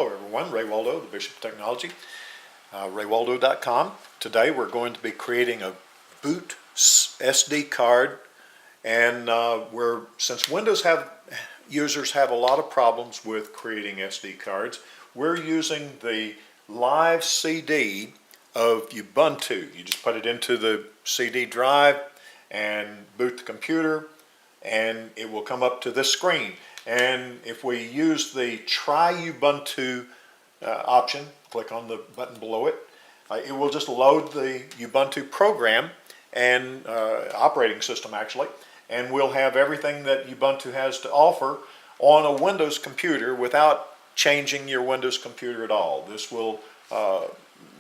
Hello everyone, Ray Waldo, the Bishop of Technology, raywaldo.com. Today we're going to be creating a boot SD card, and since Windows users have a lot of problems with creating SD cards, we're using the live CD of Ubuntu. You just put it into the CD drive and boot the computer, and it will come up to this screen. And if we use the Try Ubuntu option, click on the button below it, it will just load the Ubuntu program and operating system actually, and we'll have everything that Ubuntu has to offer on a Windows computer without changing your Windows computer at all. This will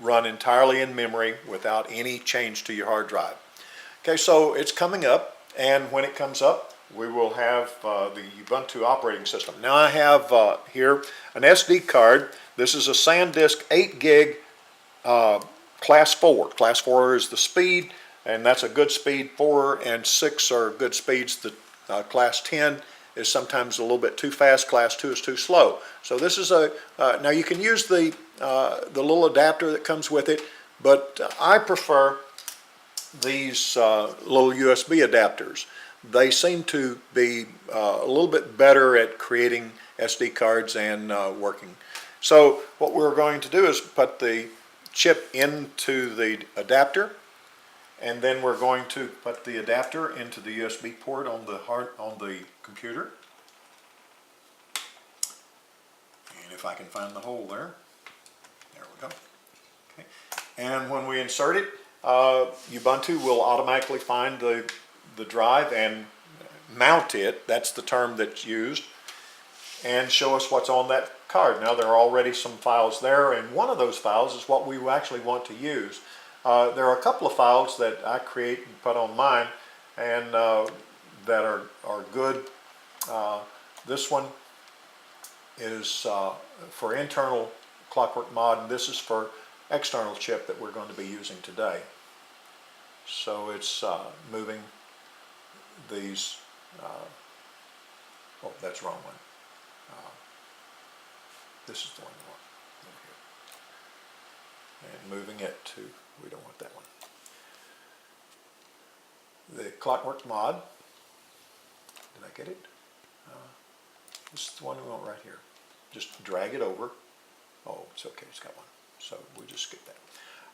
run entirely in memory without any change to your hard drive. Okay, so it's coming up, and when it comes up, we will have the Ubuntu operating system. Now I have here an SD card. This is a SanDisk 8 gig class 4. Class 4 is the speed, and that's a good speed. 4 and 6 are good speeds. The class 10 is sometimes a little bit too fast. Class 2 is too slow. So this is now you can use the little adapter that comes with it, but I prefer these little USB adapters. They seem to be a little bit better at creating SD cards and working. So what we're going to do is put the chip into the adapter, and then we're going to put the adapter into the USB port on the computer. And if I can find the hole there, there we go. Okay. And when we insert it, Ubuntu will automatically find the drive and mount it, that's the term that's used, and show us what's on that card. Now there are already some files there, and one of those files is what we actually want to use. There are a couple of files that I create and put on mine, and that are good. This one is for internal ClockWorkMod, and this is for external chip that we're going to be using today. So it's moving these, oh, that's the wrong one. This is the one we want over here. And moving it to, we don't want that one. The ClockWorkMod, did I get it? This is the one we want right here. Just drag it over. Oh, it's okay, it's got one. So we just skip that.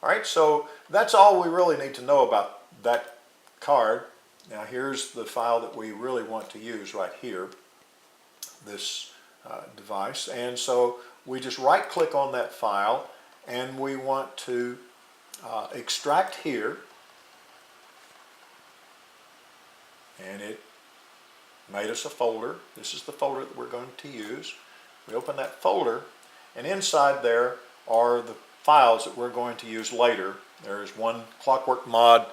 All right, so that's all we really need to know about that card. Now here's the file that we really want to use right here, this device. And so we just right click on that file, and we want to extract here. And it made us a folder. This is the folder that we're going to use. We open that folder, and inside there are the files that we're going to use later. There's one ClockWorkMod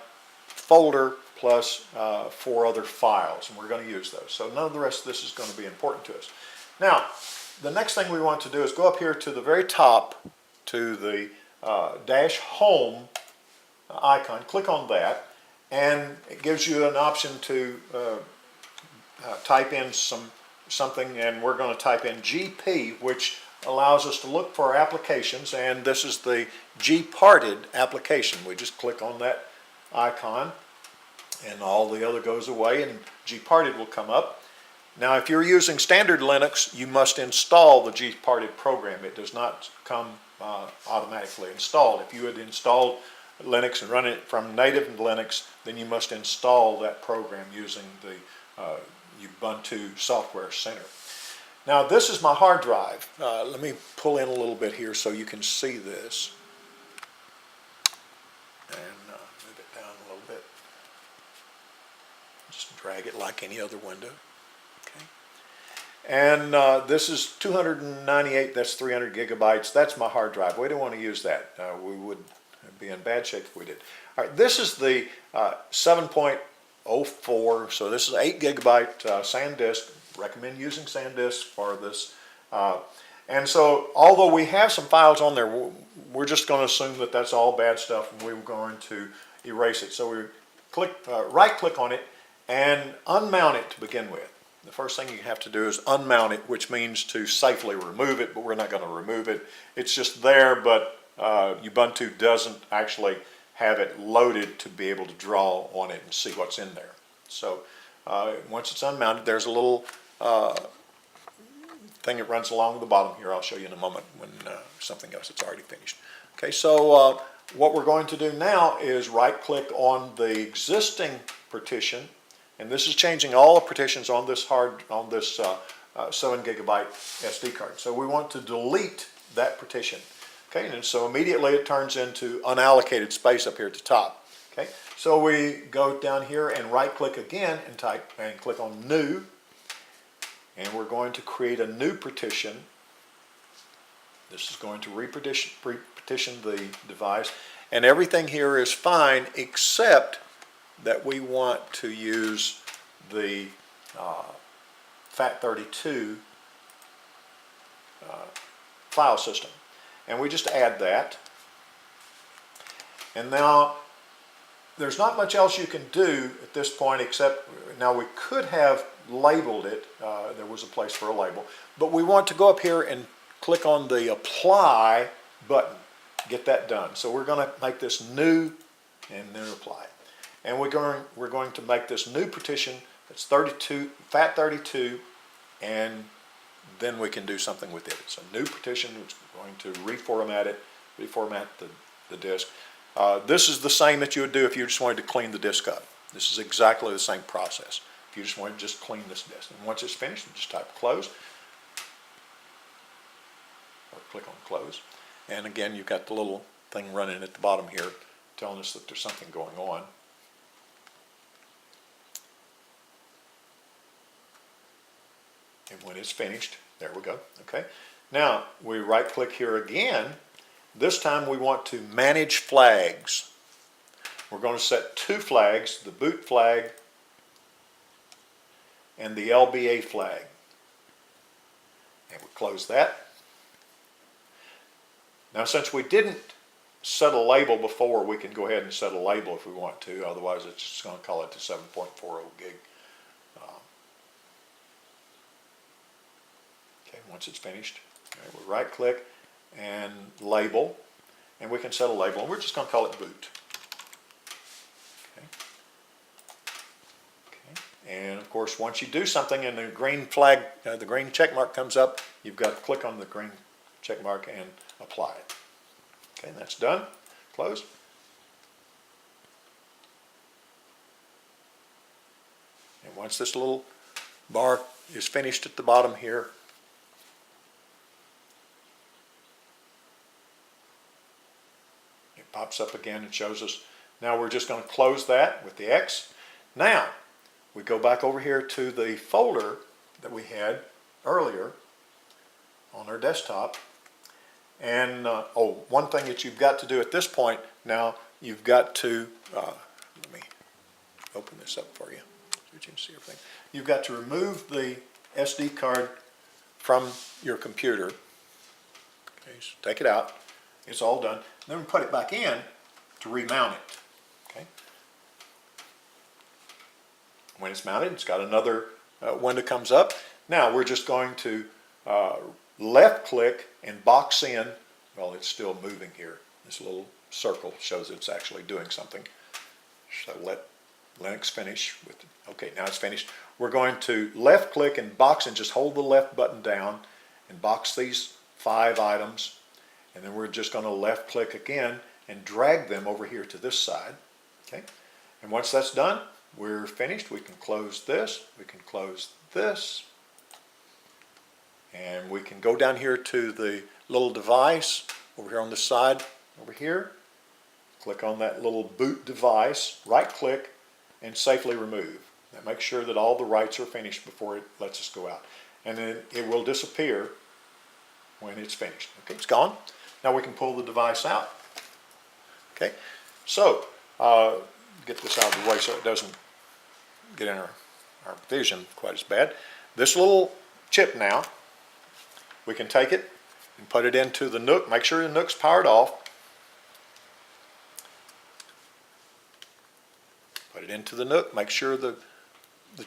folder plus 4 other files, and we're going to use those. So none of the rest of this is going to be important to us. Now, the next thing we want to do is go up here to the very top to the dash home icon. Click on that, and it gives you an option to type in something, and we're going to type in GP, which allows us to look for applications, and this is the Gparted application. We just click on that icon, and all the other goes away, and Gparted will come up. Now if you're using standard Linux, you must install the Gparted program. It does not come automatically installed. If you had installed Linux and run it from native Linux, then you must install that program using the Ubuntu Software Center. Now this is my hard drive. Let me pull in a little bit here so you can see this. And move it down a little bit. Just drag it like any other window. Okay. And this is 298, that's 300 gigabytes. That's my hard drive. We don't want to use that. We would be in bad shape if we did. All right, this is the 7.04, so this is 8 gigabyte SanDisk. Recommend using SanDisk for this. And so although we have some files on there, we're just going to assume that that's all bad stuff, and we're going to erase it. So we right click on it and unmount it to begin with. the first thing you have to do is unmount it, which means to safely remove it, but we're not going to remove it. It's just there, but Ubuntu doesn't actually have it loaded to be able to draw on it and see what's in there. So once it's unmounted, there's a little thing that runs along the bottom here. I'll show you in a moment when something else that's already finished. Okay, so what we're going to do now is right-click on the existing partition, and this is changing all the partitions on this 7 gigabyte SD card. So we want to delete that partition. Okay, and so immediately it turns into unallocated space up here at the top. Okay, so we go down here and right-click again and type and click on New, and we're going to create a new partition. This is going to repartition the device, and everything here is fine except that we want to use the FAT32 file system. And we just add that. And now there's not much else you can do at this point except, now we could have labeled it, there was a place for a label, but we want to go up here and click on the Apply button, get that done. So we're going to make this new and then apply. And we're going to make this new partition that's FAT32, and then we can do something with it. It's a new partition. It's going to reformat the disk. This is the same that you would do if you just wanted to clean the disk up. This is exactly the same process. If you just want to just clean this disk. And once it's finished, you just type close, or click on close. And again, you've got the little thing running at the bottom here telling us that there's something going on. And when it's finished, there we go. Okay. Now we right click here again. This time we want to manage flags. We're going to set 2 flags, the boot flag and the LBA flag. And we close that. Now since we didn't set a label before, we can go ahead and set a label if we want to. Otherwise it's just going to call it the 7.40 gig. Okay, once it's finished, we right click and label, and we can set a label, and we're just going to call it boot. Okay. Okay. And of course, once you do something and the green flag, the green check mark comes up, you've got to click on the green check mark and apply it. Okay, and that's done. Close. And once this little bar is finished at the bottom here, pops up again and shows us. Now we're just going to close that with the X. Now we go back over here to the folder that we had earlier on our desktop, and one thing that you've got to do at this point, now you've got to let me open this up for you so you can see everything. You've got to remove the SD card from your computer. Okay, so take it out. It's all done. Then we put it back in to remount it. Okay. When it's mounted, it's got another window comes up. Now we're just going to left click and box in. Well, it's still moving here. This little circle shows it's actually doing something. So let Linux finish with it. Okay, now it's finished. We're going to left click and box and just hold the left button down and box these 5 items. And then we're just going to left click again and drag them over here to this side. Okay. And once that's done, we're finished. We can close this. We can close this. And we can go down here to the little device over here on the side over here. Click on that little boot device, right click, and safely remove. That makes sure that all the writes are finished before it lets us go out. And then it will disappear when it's finished. Okay, it's gone. Now we can pull the device out. Okay, so get this out of the way so it doesn't get in our vision quite as bad. This little chip now, we can take it and put it into the Nook. Make sure the Nook's powered off. Put it into the Nook. Make sure the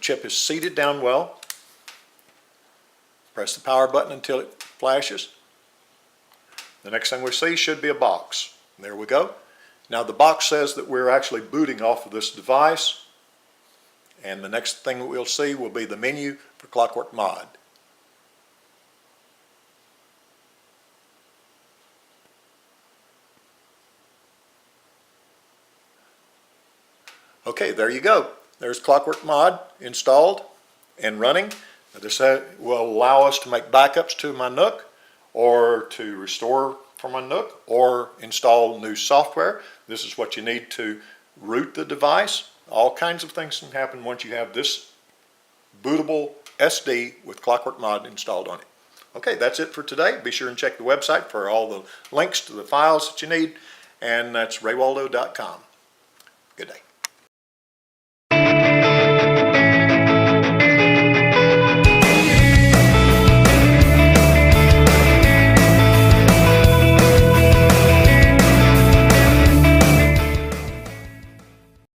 chip is seated down well. Press the power button until it flashes. The next thing we see should be a box. There we go. Now the box says that we're actually booting off of this device, and the next thing that we'll see will be the menu for ClockWorkMod. Okay, there you go. There's ClockWorkMod installed and running. This will allow us to make backups to my Nook, or to restore from my Nook, or install new software. This is what you need to root the device. All kinds of things can happen once you have this bootable SD with ClockWorkMod installed on it. Okay, that's it for today. Be sure and check the website for all the links to the files that you need, and that's raywaldo.com. Good day.